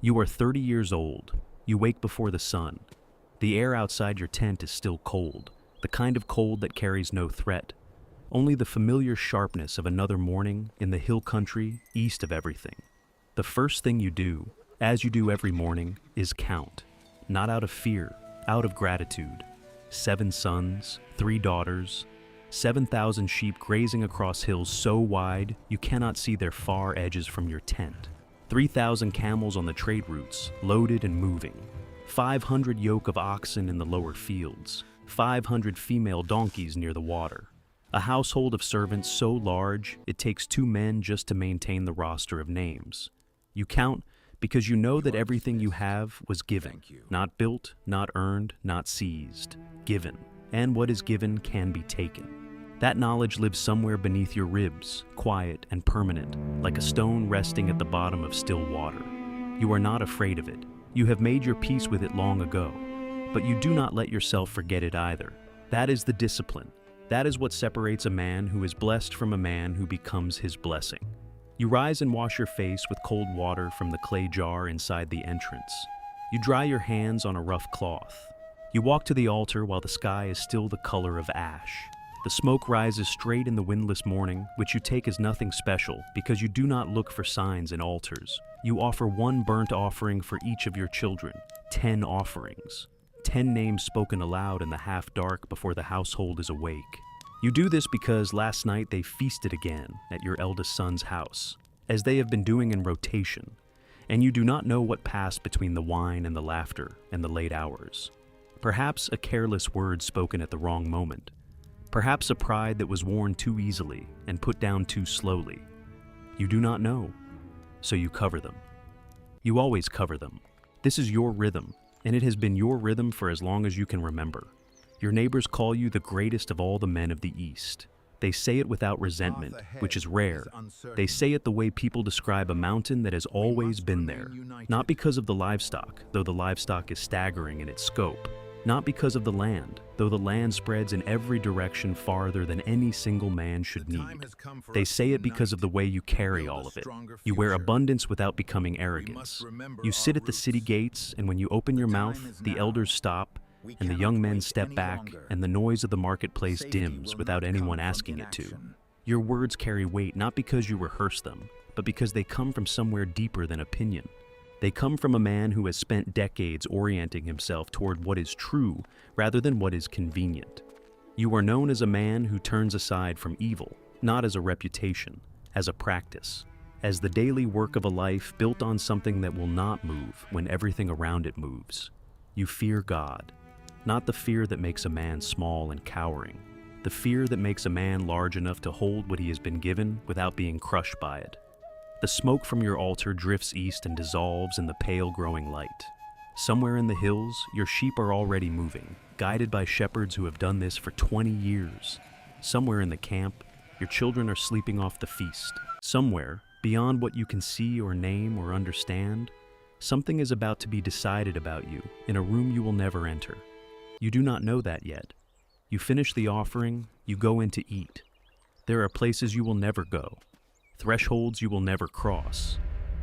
You are 30 years old. You wake before the sun. The air outside your tent is still cold, the kind of cold that carries no threat. Only the familiar sharpness of another morning in the hill country east of everything. The first thing you do, as you do every morning, is count. Not out of fear, out of gratitude. 7 sons, 3 daughters, 7,000 sheep grazing across hills so wide you cannot see their far edges from your tent. 3,000 camels on the trade routes, loaded and moving. 500 yoke of oxen in the lower fields. 500 female donkeys near the water. A household of servants so large it takes 2 men just to maintain the roster of names. You count because you know that everything you have was given, not built, not earned, not seized, given, and what is given can be taken. That knowledge lives somewhere beneath your ribs, quiet and permanent, like a stone resting at the bottom of still water. You are not afraid of it. You have made your peace with it long ago, but you do not let yourself forget it either. That is the discipline. That is what separates a man who is blessed from a man who becomes his blessing. You rise and wash your face with cold water from the clay jar inside the entrance. You dry your hands on a rough cloth. You walk to the altar while the sky is still the color of ash. The smoke rises straight in the windless morning, which you take as nothing special because you do not look for signs in altars. You offer 1 burnt offering for each of your children, 10 offerings, 10 names spoken aloud in the half-dark before the household is awake. You do this because last night they feasted again at your eldest son's house, as they have been doing in rotation, and you do not know what passed between the wine and the laughter and the late hours. Perhaps a careless word spoken at the wrong moment. Perhaps a pride that was worn too easily and put down too slowly. You do not know, so you cover them. You always cover them. This is your rhythm, and it has been your rhythm for as long as you can remember. Your neighbors call you the greatest of all the men of the East. They say it without resentment, which is rare. They say it the way people describe a mountain that has always been there, not because of the livestock, though the livestock is staggering in its scope. Not because of the land, though the land spreads in every direction farther than any single man should need. They say it because of the way you carry all of it. You wear abundance without becoming arrogance. You sit at the city gates, and when you open your mouth, the elders stop, and the young men step back, and the noise of the marketplace dims without anyone asking it to. Your words carry weight not because you rehearse them, but because they come from somewhere deeper than opinion. They come from a man who has spent decades orienting himself toward what is true rather than what is convenient. You are known as a man who turns aside from evil, not as a reputation, as a practice, as the daily work of a life built on something that will not move when everything around it moves. You fear God, not the fear that makes a man small and cowering, the fear that makes a man large enough to hold what he has been given without being crushed by it. The smoke from your altar drifts east and dissolves in the pale growing light. Somewhere in the hills, your sheep are already moving, guided by shepherds who have done this for 20 years. Somewhere in the camp, your children are sleeping off the feast. Somewhere, beyond what you can see or name or understand, something is about to be decided about you in a room you will never enter. You do not know that yet. You finish the offering, you go in to eat. There are places you will never go. Thresholds you will never cross.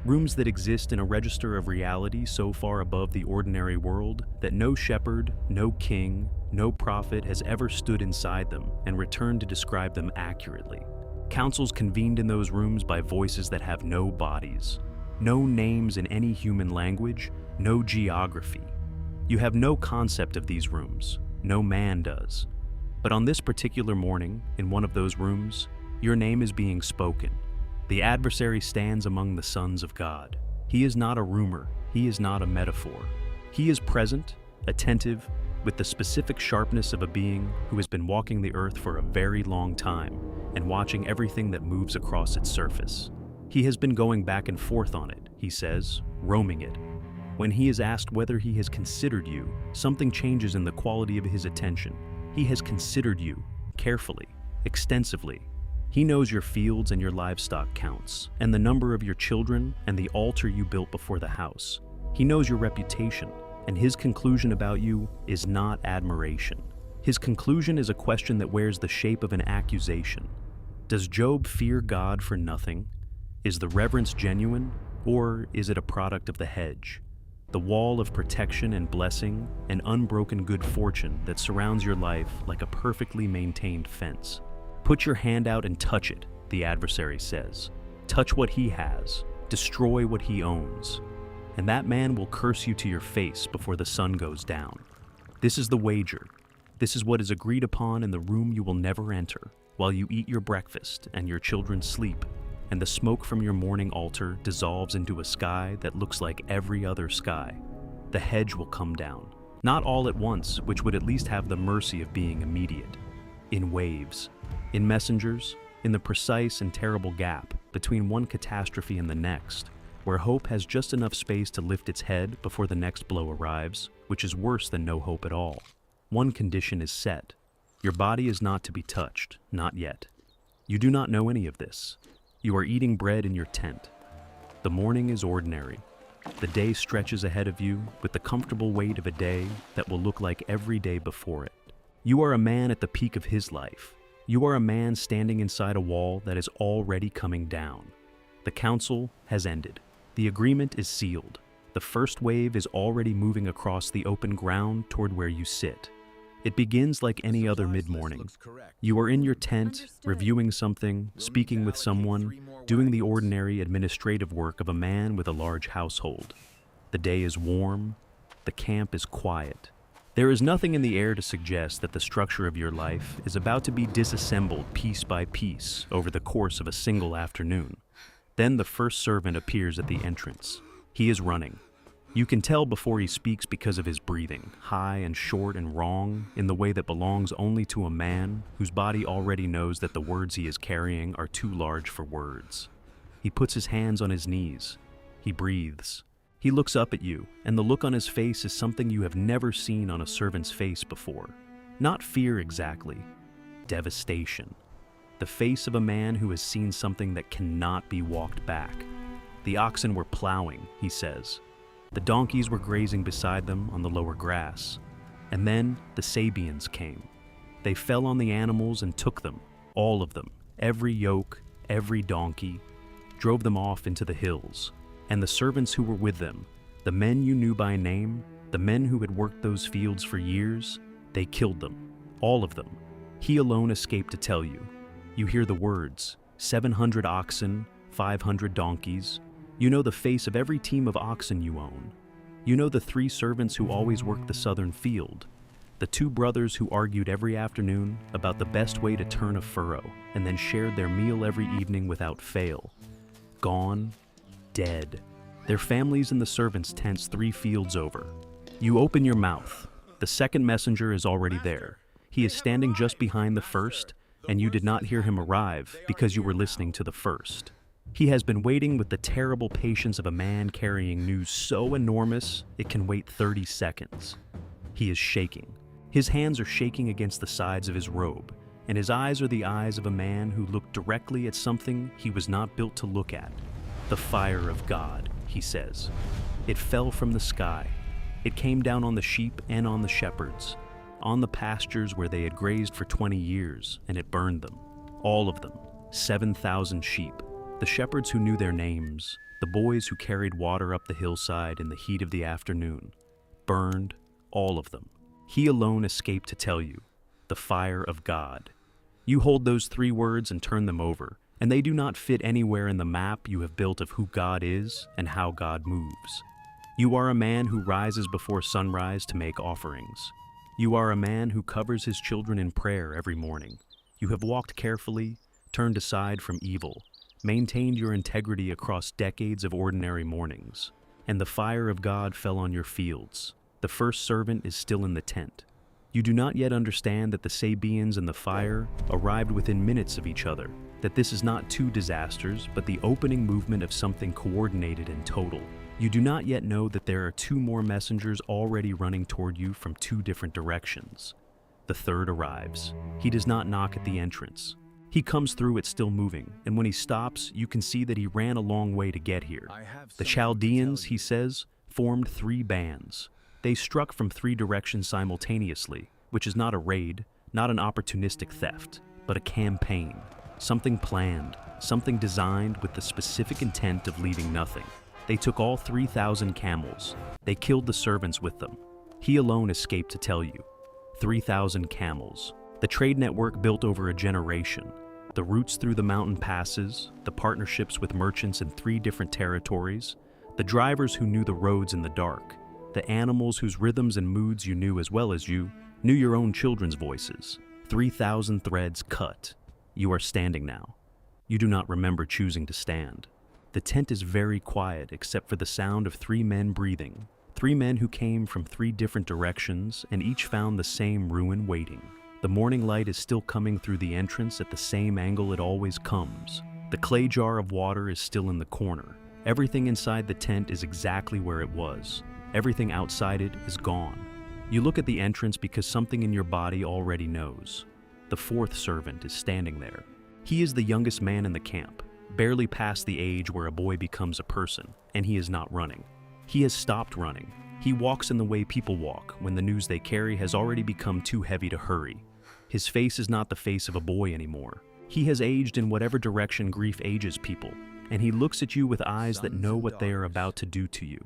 Rooms that exist in a register of reality so far above the ordinary world that no shepherd, no king, no prophet has ever stood inside them and returned to describe them accurately. Councils convened in those rooms by voices that have no bodies, no names in any human language, no geography. You have no concept of these rooms, no man does. But on this particular morning, in one of those rooms, your name is being spoken. The adversary stands among the sons of God. He is not a rumor. He is not a metaphor. He is present, attentive, with the specific sharpness of a being who has been walking the earth for a very long time and watching everything that moves across its surface. He has been going back and forth on it, he says, roaming it. When he is asked whether he has considered you, something changes in the quality of his attention. He has considered you, carefully, extensively. He knows your fields and your livestock counts, and the number of your children and the altar you built before the house. He knows your reputation, and his conclusion about you is not admiration. His conclusion is a question that wears the shape of an accusation. Does Job fear God for nothing? Is the reverence genuine, Or is it a product of the hedge, the wall of protection and blessing and unbroken good fortune that surrounds your life like a perfectly maintained fence? Put your hand out and touch it, the adversary says. Touch what he has, destroy what he owns, and that man will curse you to your face before the sun goes down. This is the wager. This is what is agreed upon in the room you will never enter, while you eat your breakfast and your children sleep, and the smoke from your morning altar dissolves into a sky that looks like every other sky. The hedge will come down, not all at once, which would at least have the mercy of being immediate. In waves, in messengers, in the precise and terrible gap between one catastrophe and the next, where hope has just enough space to lift its head before the next blow arrives, which is worse than no hope at all. One condition is set. Your body is not to be touched, not yet. You do not know any of this. You are eating bread in your tent. The morning is ordinary. The day stretches ahead of you with the comfortable weight of a day that will look like every day before it. You are a man at the peak of his life. You are a man standing inside a wall that is already coming down. The council has ended. The agreement is sealed. The first wave is already moving across the open ground toward where you sit. It begins like any other mid-morning. You are in your tent, reviewing something, speaking with someone, doing the ordinary administrative work of a man with a large household. The day is warm. The camp is quiet. There is nothing in the air to suggest that the structure of your life is about to be disassembled piece by piece over the course of a single afternoon. Then the first servant appears at the entrance. He is running. You can tell before he speaks because of his breathing, high and short and wrong, in the way that belongs only to a man whose body already knows that the words he is carrying are too large for words. He puts his hands on his knees. He breathes. He looks up at you, and the look on his face is something you have never seen on a servant's face before. Not fear exactly, devastation. The face of a man who has seen something that cannot be walked back. The oxen were plowing, he says. The donkeys were grazing beside them on the lower grass. And then the Sabians came. They fell on the animals and took them, all of them, every yoke, every donkey, drove them off into the hills. And the servants who were with them, the men you knew by name, the men who had worked those fields for years, they killed them, all of them. He alone escaped to tell you. You hear the words, 700 oxen, 500 donkeys. You know the face of every team of oxen you own. You know the 3 servants who always worked the southern field. The 2 brothers who argued every afternoon about the best way to turn a furrow and then shared their meal every evening without fail. Gone, dead. Their families in the servants' tents 3 fields over. You open your mouth. The second messenger is already there. He is standing just behind the first, and you did not hear him arrive because you were listening to the first. He has been waiting with the terrible patience of a man carrying news so enormous it can wait 30 seconds. He is shaking. His hands are shaking against the sides of his robe, and his eyes are the eyes of a man who looked directly at something he was not built to look at. The fire of God, he says. It fell from the sky. It came down on the sheep and on the shepherds, on the pastures where they had grazed for 20 years, and it burned them. All of them, 7,000 sheep. The shepherds who knew their names, the boys who carried water up the hillside in the heat of the afternoon, burned, all of them. He alone escaped to tell you, the fire of God. You hold those 3 words and turn them over, and they do not fit anywhere in the map you have built of who God is and how God moves. You are a man who rises before sunrise to make offerings. You are a man who covers his children in prayer every morning. You have walked carefully, turned aside from evil, maintained your integrity across decades of ordinary mornings, and the fire of God fell on your fields. The first servant is still in the tent. You do not yet understand that the Sabians and the fire arrived within minutes of each other, that this is not 2 disasters, but the opening movement of something coordinated and total. You do not yet know that there are 2 more messengers already running toward you from 2 different directions. The third arrives. He does not knock at the entrance. He comes through it still moving, and when he stops, you can see that he ran a long way to get here. The Chaldeans, he says, formed 3 bands. They struck from 3 directions simultaneously, which is not a raid, not an opportunistic theft, but a campaign. Something planned, something designed with the specific intent of leaving nothing. They took all 3,000 camels. They killed the servants with them. He alone escaped to tell you. 3,000 camels. The trade network built over a generation. The routes through the mountain passes, the partnerships with merchants in 3 different territories, the drivers who knew the roads in the dark, the animals whose rhythms and moods you knew as well as you knew your own children's voices. 3,000 threads cut. You are standing now. You do not remember choosing to stand. The tent is very quiet except for the sound of 3 men breathing. 3 men who came from 3 different directions and each found the same ruin waiting. The morning light is still coming through the entrance at the same angle it always comes. The clay jar of water is still in the corner. Everything inside the tent is exactly where it was. Everything outside it is gone. You look at the entrance because something in your body already knows. The 4th servant is standing there. He is the youngest man in the camp, barely past the age where a boy becomes a person, and he is not running. He has stopped running. He walks in the way people walk when the news they carry has already become too heavy to hurry. His face is not the face of a boy anymore. He has aged in whatever direction grief ages people, and he looks at you with eyes that know what they are about to do to you.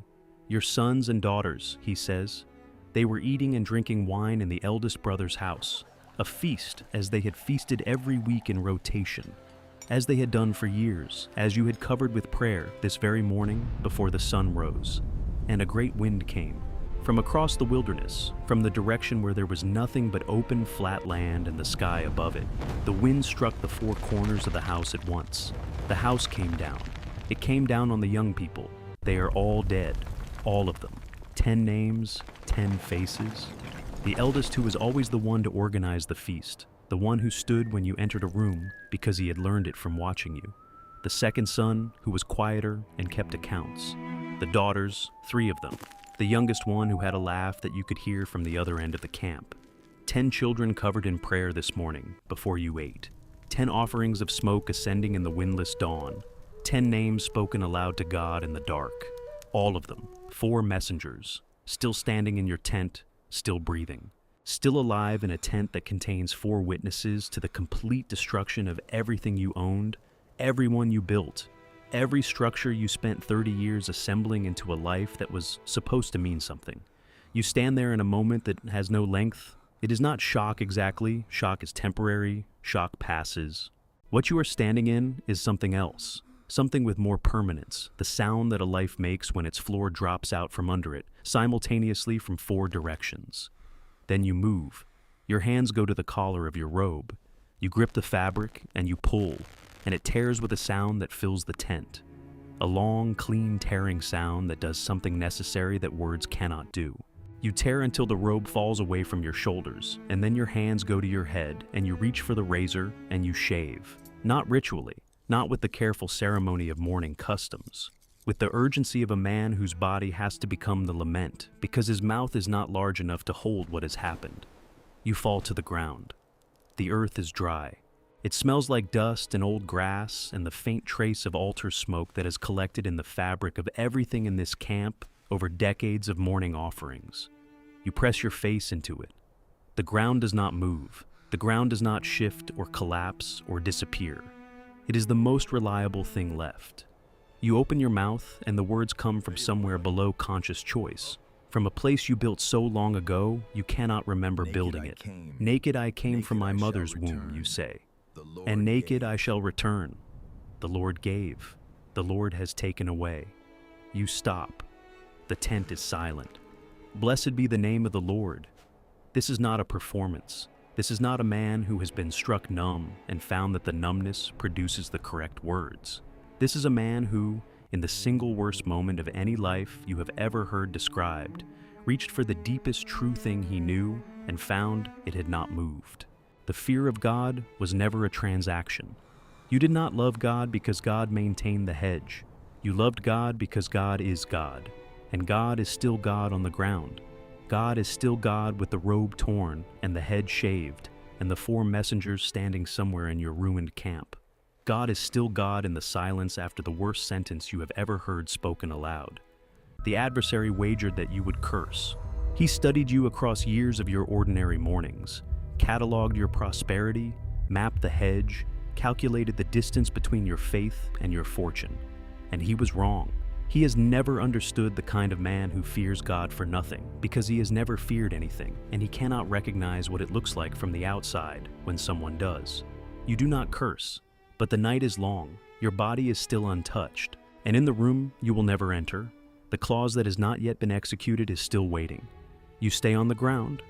Your sons and daughters, he says. They were eating and drinking wine in the eldest brother's house, a feast as they had feasted every week in rotation, as they had done for years, as you had covered with prayer this very morning before the sun rose. And a great wind came. From across the wilderness, from the direction where there was nothing but open, flat land and the sky above it, the wind struck the 4 corners of the house at once. The house came down. It came down on the young people. They are all dead, all of them. 10 names, 10 faces. The eldest, who was always the one to organize the feast, the one who stood when you entered a room because he had learned it from watching you. The 2nd son, who was quieter and kept accounts. The daughters, 3 of them. The youngest one who had a laugh that you could hear from the other end of the camp. 10 children covered in prayer this morning before you ate. 10 offerings of smoke ascending in the windless dawn. 10 names spoken aloud to God in the dark. All of them, 4 messengers, still standing in your tent, still breathing. Still alive in a tent that contains 4 witnesses to the complete destruction of everything you owned, everyone you built, every structure you spent 30 years assembling into a life that was supposed to mean something. You stand there in a moment that has no length. It is not shock exactly. Shock is temporary. Shock passes. What you are standing in is something else. Something with more permanence. The sound that a life makes when its floor drops out from under it, simultaneously from 4 directions. Then you move. Your hands go to the collar of your robe. You grip the fabric and you pull, and it tears with a sound that fills the tent. A long, clean tearing sound that does something necessary that words cannot do. You tear until the robe falls away from your shoulders, and then your hands go to your head, and you reach for the razor, and you shave. Not ritually, not with the careful ceremony of mourning customs, with the urgency of a man whose body has to become the lament, because his mouth is not large enough to hold what has happened. You fall to the ground. The earth is dry. It smells like dust and old grass and the faint trace of altar smoke that has collected in the fabric of everything in this camp over decades of morning offerings. You press your face into it. The ground does not move. The ground does not shift or collapse or disappear. It is the most reliable thing left. You open your mouth and the words come from somewhere below conscious choice, from a place you built so long ago you cannot remember building it. Naked I came from my mother's womb, you say. And naked I shall return. The Lord gave. The Lord has taken away. You stop. The tent is silent. Blessed be the name of the Lord. This is not a performance. This is not a man who has been struck numb and found that the numbness produces the correct words. This is a man who, in the single worst moment of any life you have ever heard described, reached for the deepest true thing he knew and found it had not moved. The fear of God was never a transaction. You did not love God because God maintained the hedge. You loved God because God is God, and God is still God on the ground. God is still God with the robe torn and the head shaved, and the 4 messengers standing somewhere in your ruined camp. God is still God in the silence after the worst sentence you have ever heard spoken aloud. The adversary wagered that you would curse. He studied you across years of your ordinary mornings, cataloged your prosperity, mapped the hedge, calculated the distance between your faith and your fortune. And he was wrong. He has never understood the kind of man who fears God for nothing, because he has never feared anything, and he cannot recognize what it looks like from the outside when someone does. You do not curse, but the night is long, your body is still untouched, and in the room you will never enter, the clause that has not yet been executed is still waiting. You stay on the ground.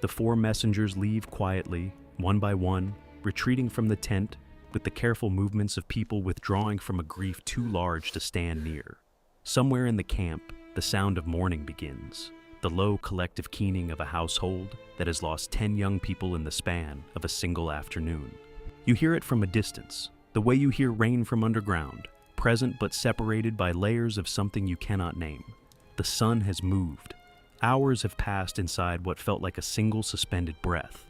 The 4 messengers leave quietly, one by one, retreating from the tent with the careful movements of people withdrawing from a grief too large to stand near. Somewhere in the camp, the sound of mourning begins, the low collective keening of a household that has lost 10 young people in the span of a single afternoon. You hear it from a distance, the way you hear rain from underground, present but separated by layers of something you cannot name. The sun has moved. Hours have passed inside what felt like a single suspended breath.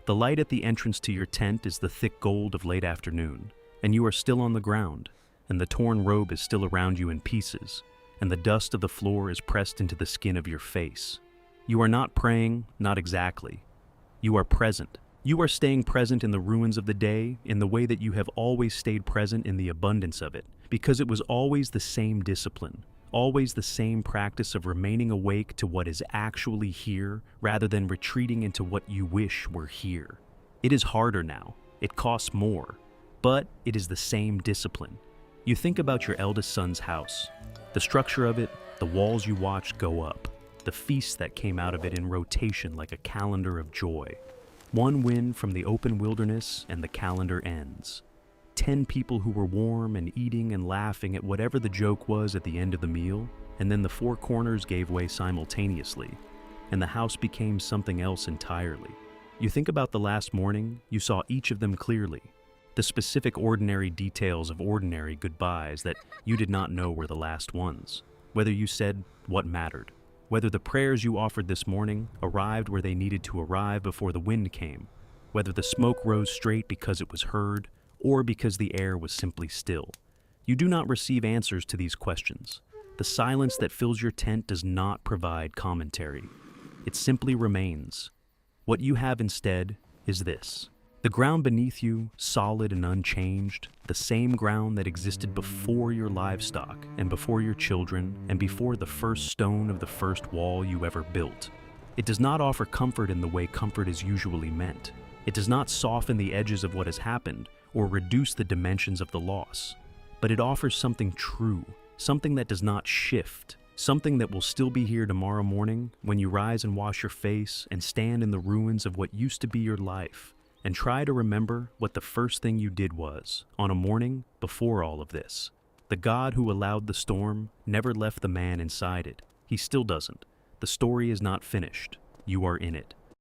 The light at the entrance to your tent is the thick gold of late afternoon, and you are still on the ground, and the torn robe is still around you in pieces, and the dust of the floor is pressed into the skin of your face. You are not praying, not exactly. You are present. You are staying present in the ruins of the day in the way that you have always stayed present in the abundance of it, because it was always the same discipline, always the same practice of remaining awake to what is actually here rather than retreating into what you wish were here. It is harder now. It costs more, but it is the same discipline. You think about your eldest son's house, the structure of it, the walls you watched go up, the feasts that came out of it in rotation like a calendar of joy. One wind from the open wilderness and the calendar ends. 10 people who were warm and eating and laughing at whatever the joke was at the end of the meal, and then the 4 corners gave way simultaneously, and the house became something else entirely. You think about the last morning, you saw each of them clearly. The specific ordinary details of ordinary goodbyes that you did not know were the last ones. Whether you said what mattered. Whether the prayers you offered this morning arrived where they needed to arrive before the wind came. Whether the smoke rose straight because it was heard, or because the air was simply still. You do not receive answers to these questions. The silence that fills your tent does not provide commentary. It simply remains. What you have instead is this. The ground beneath you, solid and unchanged, the same ground that existed before your livestock and before your children and before the first stone of the first wall you ever built. It does not offer comfort in the way comfort is usually meant. It does not soften the edges of what has happened or reduce the dimensions of the loss. But it offers something true, something that does not shift, something that will still be here tomorrow morning when you rise and wash your face and stand in the ruins of what used to be your life. And try to remember what the first thing you did was, on a morning before all of this. The God who allowed the storm never left the man inside it. He still doesn't. The story is not finished. You are in it.